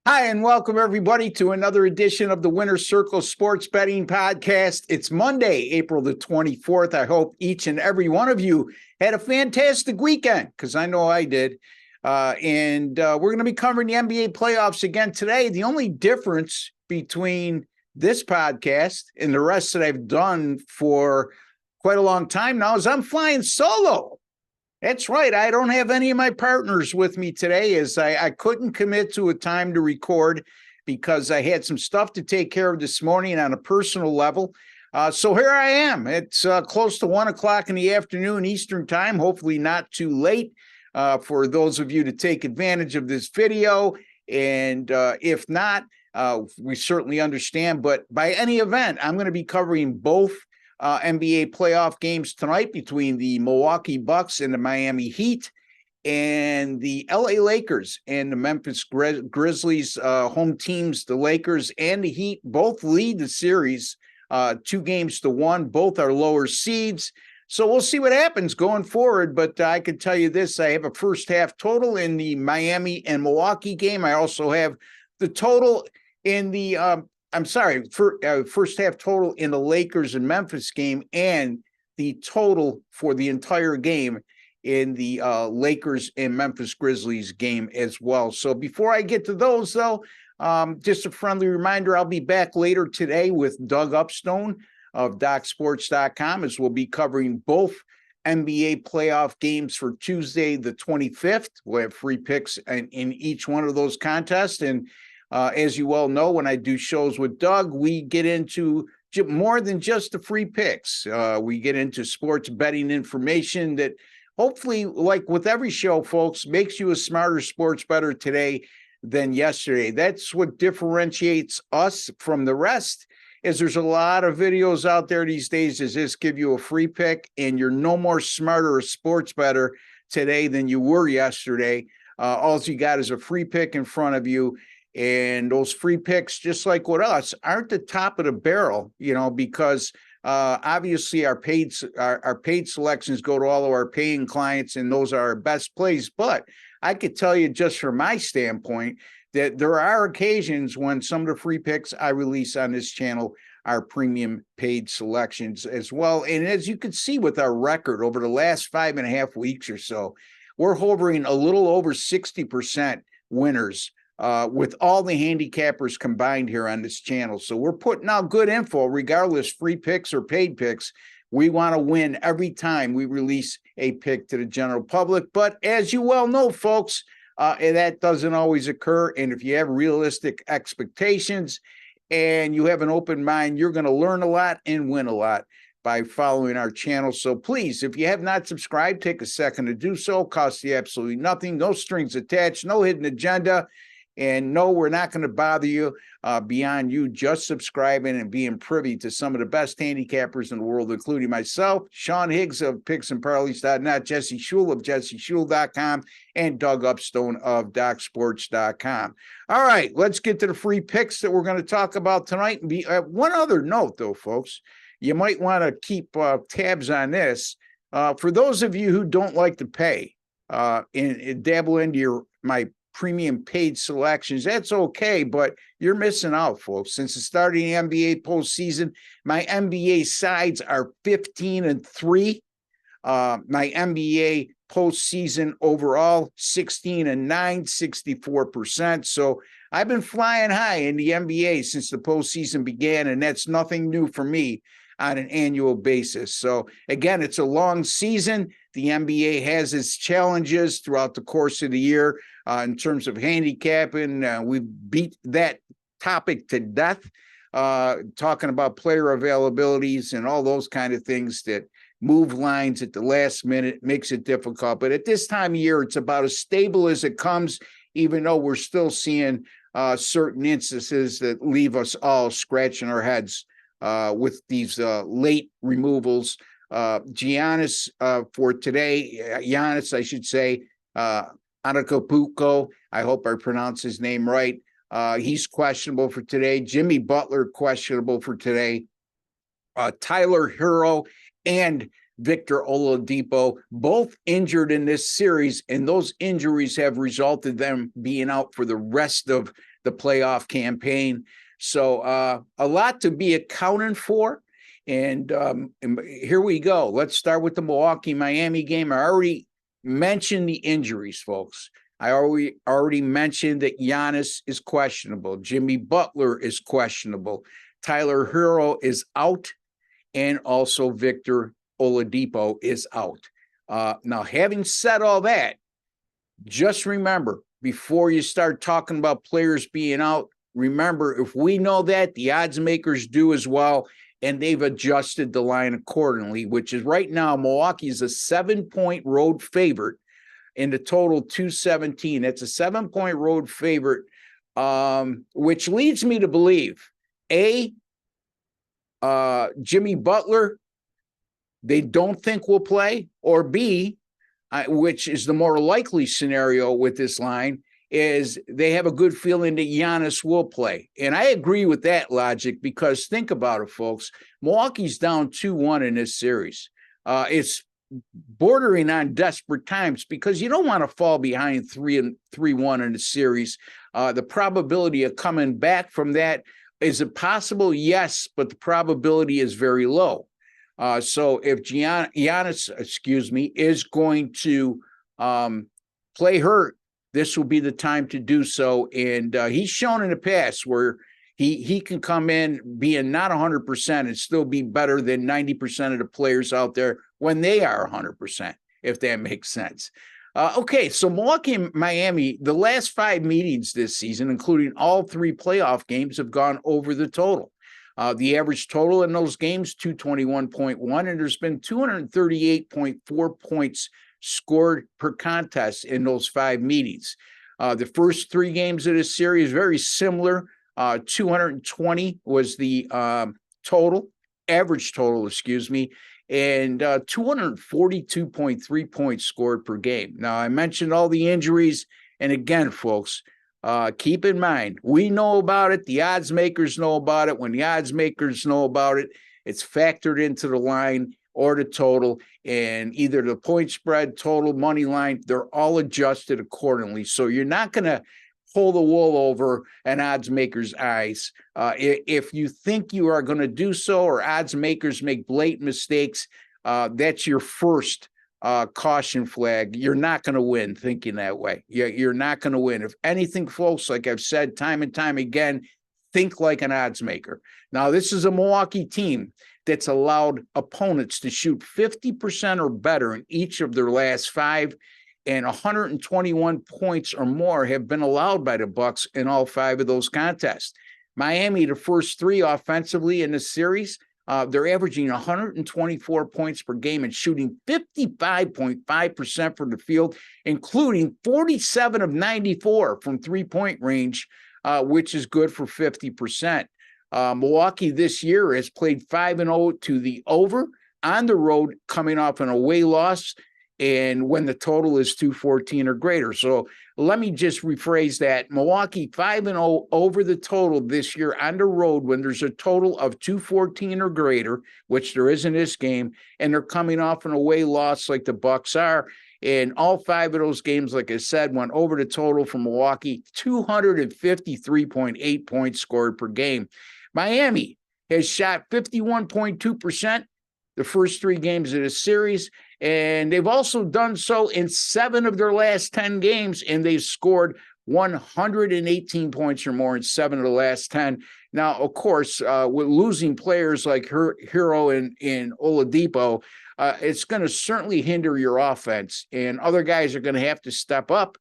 Hi, and welcome everybody to another edition of the Winner's Circle Sports Betting Podcast. It's Monday, April the 24th. I hope each and every one of you had a fantastic weekend, because I know I did. We're going to be covering the NBA playoffs again today. The only difference between this podcast and the rest that I've done for quite a long time now is I'm flying solo. That's right. I don't have any of my partners with me today, as I couldn't commit to a time to record because I had some stuff to take care of this morning on a personal level. So here I am. It's close to 1 o'clock in the afternoon Eastern time, hopefully not too late for those of you to take advantage of this video. And if not, we certainly understand. But by any event, I'm going to be covering both NBA playoff games tonight between the Milwaukee Bucks and the Miami Heat, and the LA Lakers and the Memphis Grizzlies. Home teams, the Lakers and the Heat, both lead the series 2-1. Both are lower seeds. So we'll see what happens going forward. But I can tell you this, I have a first half total in the Miami and Milwaukee game. I also have the total in the first half total in the Lakers and Memphis game, and the total for the entire game in the Lakers and Memphis Grizzlies game as well. So before I get to those, though, just a friendly reminder, I'll be back later today with Doug Upstone of DocSports.com, as we'll be covering both NBA playoff games for Tuesday the 25th. We'll have free picks in each one of those contests. And as you well know, when I do shows with Doug, we get into more than just the free picks. We get into sports betting information that hopefully, like with every show, folks, makes you a smarter sports bettor today than yesterday. That's what differentiates us from the rest, is there's a lot of videos out there these days that just give you a free pick, and you're no more smarter a sports bettor today than you were yesterday. All you got is a free pick in front of you. And those free picks, just like with us, aren't the top of the barrel, because obviously our paid selections go to all of our paying clients, and those are our best plays. But I could tell you, just from my standpoint, that there are occasions when some of the free picks I release on this channel are premium paid selections as well. And as you can see with our record over the last 5.5 weeks or so, we're hovering a little over 60% winners with all the handicappers combined here on this channel. So we're putting out good info, regardless free picks or paid picks. We want to win every time we release a pick to the general public. But as you well know, folks, that doesn't always occur. And if you have realistic expectations and you have an open mind, you're going to learn a lot and win a lot by following our channel. So please, if you have not subscribed, take a second to do so. Costs you absolutely nothing. No strings attached, no hidden agenda. And no, we're not going to bother you beyond you just subscribing and being privy to some of the best handicappers in the world, including myself, Sean Higgs of picksandparleys.net, Jesse Shule of jesseshule.com, and Doug Upstone of DocSports.com. All right, let's get to the free picks that we're going to talk about tonight. And one other note, though, folks, you might want to keep tabs on this. For those of you who don't like to pay and dabble into my premium paid selections, that's okay, but you're missing out, folks. Since the start of the NBA postseason, my NBA sides are 15-3. My NBA postseason overall, 16-9, 64%. So I've been flying high in the NBA since the postseason began, and that's nothing new for me on an annual basis. So again, it's a long season. The NBA has its challenges throughout the course of the year in terms of handicapping. We beat that topic to death, talking about player availabilities and all those kind of things that move lines at the last minute, makes it difficult. But at this time of year, it's about as stable as it comes, even though we're still seeing certain instances that leave us all scratching our heads with these late removals. Giannis for today, Giannis, I should say, Antetokounmpo, I hope I pronounce his name right. He's questionable for today. Jimmy Butler, questionable for today. Tyler Hero and Victor Oladipo, both injured in this series, and those injuries have resulted them being out for the rest of the playoff campaign. So a lot to be accounting for. And here we go. Let's start with the Milwaukee-Miami game. I already mentioned the injuries, folks. I already mentioned that Giannis is questionable. Jimmy Butler is questionable. Tyler Hero is out, and also Victor Oladipo is out. Now, having said all that, just remember, before you start talking about players being out, remember, if we know that, the odds makers do as well, and they've adjusted the line accordingly, which is right now, Milwaukee is a 7-point road favorite in the total 217. That's a 7-point road favorite, which leads me to believe, Jimmy Butler, they don't think will play, or B, which is the more likely scenario with this line, is they have a good feeling that Giannis will play. And I agree with that logic, because think about it, folks. Milwaukee's down 2-1 in this series. It's bordering on desperate times, because you don't want to fall behind 3-1 in the series. The probability of coming back from that, is it possible? Yes, but the probability is very low. So if Giannis, is going to play hurt, this will be the time to do so. And he's shown in the past where he can come in being not 100% and still be better than 90% of the players out there when they are 100%, if that makes sense. Okay, so Milwaukee and Miami, the last 5 meetings this season, including all 3 playoff games, have gone over the total. The average total in those games, 221.1, and there's been 238.4 points scored per contest in those 5 meetings. The first 3 games of this series, very similar. 220 was the average total, and 242.3 points scored per game. Now, I mentioned all the injuries, and again, folks, keep in mind, we know about it. The odds makers know about it. When the odds makers know about it, it's factored into the line or the total, and either the point spread, total, money line, they're all adjusted accordingly. So you're not going to pull the wool over an odds maker's eyes. If you think you are going to do so, or odds makers make blatant mistakes, that's your first caution flag. You're not going to win thinking that way. You're not going to win. If anything, folks, like I've said time and time again, think like an odds maker. Now, this is a Milwaukee team that's allowed opponents to shoot 50% or better in each of their last 5, and 121 points or more have been allowed by the Bucks in all 5 of those contests. Miami, the first 3 offensively in the series, they're averaging 124 points per game and shooting 55.5% from the field, including 47 of 94 from three-point range, which is good for 50%. Milwaukee this year has played 5-0 to the over on the road, coming off an away loss, and when the total is 214 or greater. So let me just rephrase that. Milwaukee 5-0 over the total this year on the road when there's a total of 214 or greater, which there is in this game, and they're coming off an away loss like the Bucks are. And all 5 of those games, like I said, went over the total for Milwaukee, 253.8 points scored per game. Miami has shot 51.2% the first 3 games of the series, and they've also done so in 7 of their last 10 games, and they've scored 118 points or more in 7 of the last 10. Now, of course, with losing players like Hero and Oladipo, it's going to certainly hinder your offense, and other guys are going to have to step up.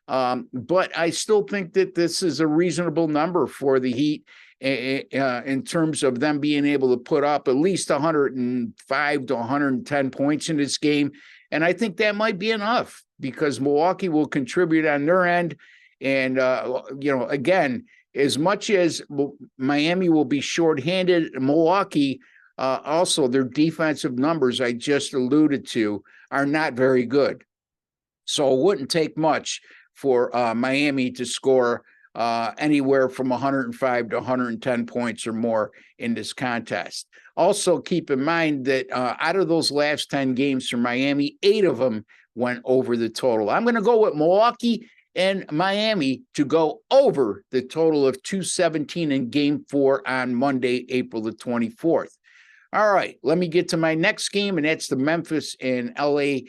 But I still think that this is a reasonable number for the Heat in terms of them being able to put up at least 105 to 110 points in this game. And I think that might be enough because Milwaukee will contribute on their end. And, again, as much as Miami will be shorthanded, Milwaukee, also their defensive numbers I just alluded to are not very good. So it wouldn't take much for Miami to score anywhere from 105 to 110 points or more in this contest. Also, keep in mind that out of those last 10 games for Miami, 8 of them went over the total. I'm going to go with Milwaukee and Miami to go over the total of 217 in Game 4 on Monday, April the 24th. All right, let me get to my next game, and that's the Memphis and LA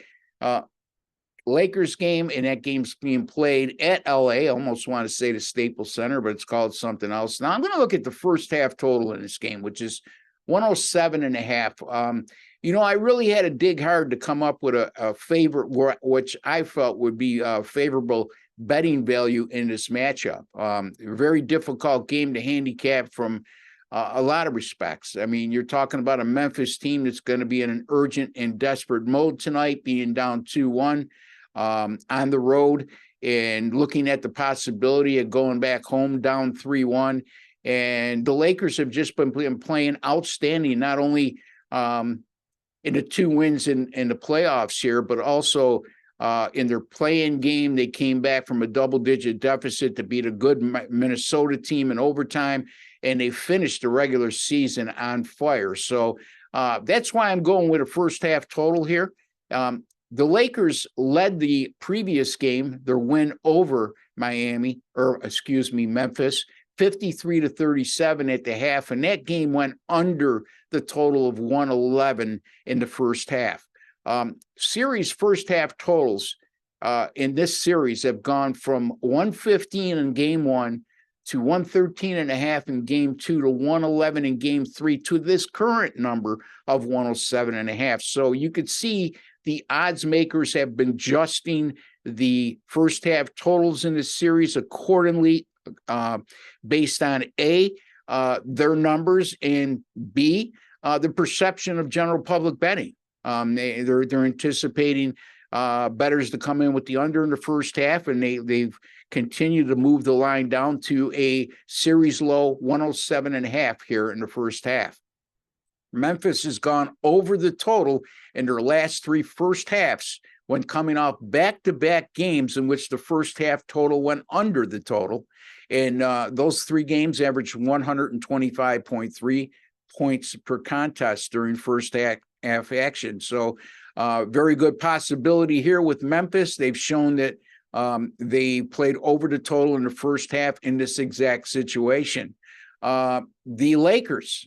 Lakers game, and that game's being played at LA. I almost want to say the Staples Center, but it's called something else. Now I'm going to look at the first half total in this game, which is 107.5. I really had to dig hard to come up with a favorite, which I felt would be a favorable betting value in this matchup. Very difficult game to handicap from a lot of respects. I mean, you're talking about a Memphis team that's going to be in an urgent and desperate mode tonight, being down 2-1 on the road and looking at the possibility of going back home down 3-1. And the Lakers have just been playing outstanding, not only in the 2 wins in the playoffs here, but also in their play-in game. They came back from a double-digit deficit to beat a good Minnesota team in overtime, and they finished the regular season on fire. So that's why I'm going with a first-half total here. The Lakers led the previous game, their win over Memphis, 53-37 at the half, and that game went under the total of 111 in the first half. Series first half totals in this series have gone from 115 in Game 1 to 113.5 in Game 2 to 111 in Game 3 to this current number of 107.5. So you could see the odds makers have been adjusting the first half totals in this series accordingly, based on A, their numbers, and B, the perception of general public betting. They're anticipating bettors to come in with the under in the first half, and they've continued to move the line down to a series low 107.5 here in the first half. Memphis has gone over the total in their last 3 first halves when coming off back-to-back games in which the first half total went under the total. And those 3 games averaged 125.3 points per contest during first half action. So very good possibility here with Memphis. They've shown that they played over the total in the first half in this exact situation. The Lakers,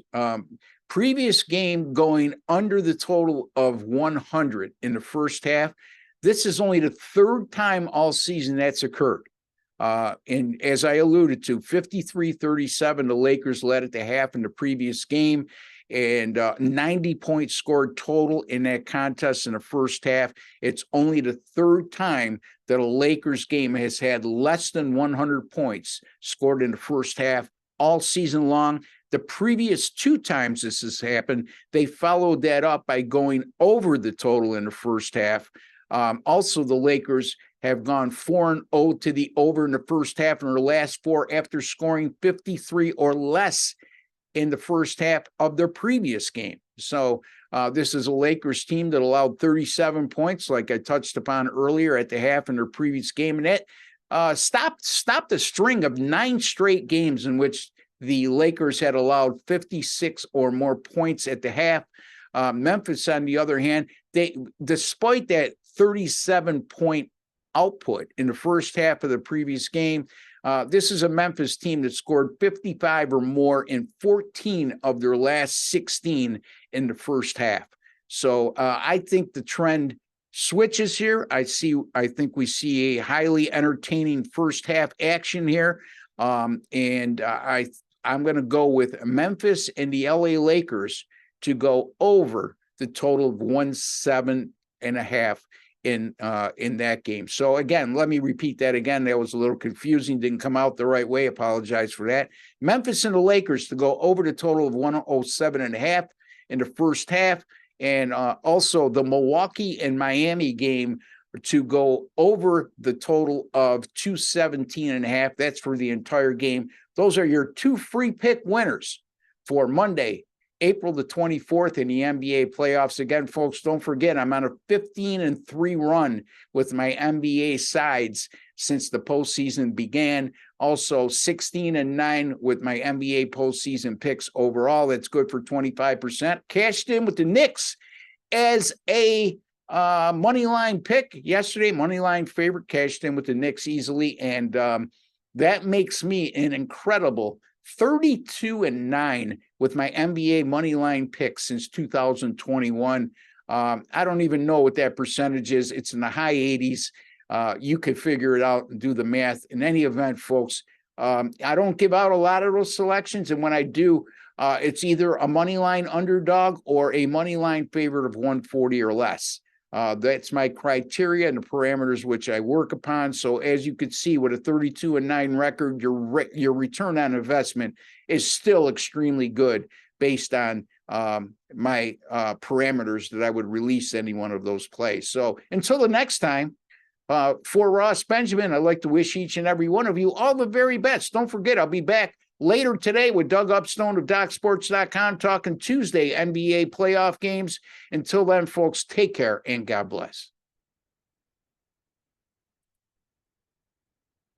previous game going under the total of 100 in the first half. This is only the 3rd time all season that's occurred. And as I alluded to, 53-37, the Lakers led at the half in the previous game, and 90 points scored total in that contest in the first half. It's only the 3rd time that a Lakers game has had less than 100 points scored in the first half all season long. The previous 2 times this has happened, they followed that up by going over the total in the first half. Also, the Lakers have gone 4-0 to the over in the first half in their last 4 after scoring 53 or less in the first half of their previous game. So this is a Lakers team that allowed 37 points, like I touched upon earlier, at the half in their previous game. And that stopped a string of 9 straight games in which the Lakers had allowed 56 or more points at the half. Memphis, on the other hand, despite that 37-point output in the first half of the previous game, this is a Memphis team that scored 55 or more in 14 of their last 16 in the first half. So I think the trend switches here. I think we see a highly entertaining first half action here. I'm going to go with Memphis and the LA Lakers to go over the total of 107.5 in that game. So again, let me repeat that again. That was a little confusing. Didn't come out the right way. Apologize for that. Memphis and the Lakers to go over the total of 107.5 in the first half. And also the Milwaukee and Miami game to go over the total of 217.5. That's for the entire game. Those are your 2 free pick winners for Monday, April the 24th in the NBA playoffs. Again, folks, don't forget, I'm on a 15-3 run with my NBA sides since the postseason began. Also 16-9 with my NBA postseason picks overall. That's good for 25%. Cashed in with the Knicks as a money line pick yesterday. Money line favorite, cashed in with the Knicks easily. And that makes me an incredible 32-9 with my NBA money line pick since 2021. I don't even know what that percentage is. It's in the high 80s. You could figure it out and do the math. In any event, folks, I don't give out a lot of those selections. And when I do, it's either a money line underdog or a money line favorite of 140 or less. That's my criteria and the parameters which I work upon. So as you could see, with a 32-9 record, your return on investment is still extremely good based on my parameters that I would release any one of those plays. So until the next time, for Ross Benjamin, I'd like to wish each and every one of you all the very best. Don't forget, I'll be back later today with Doug Upstone of DocSports.com talking Tuesday NBA playoff games. Until then, folks, take care and God bless.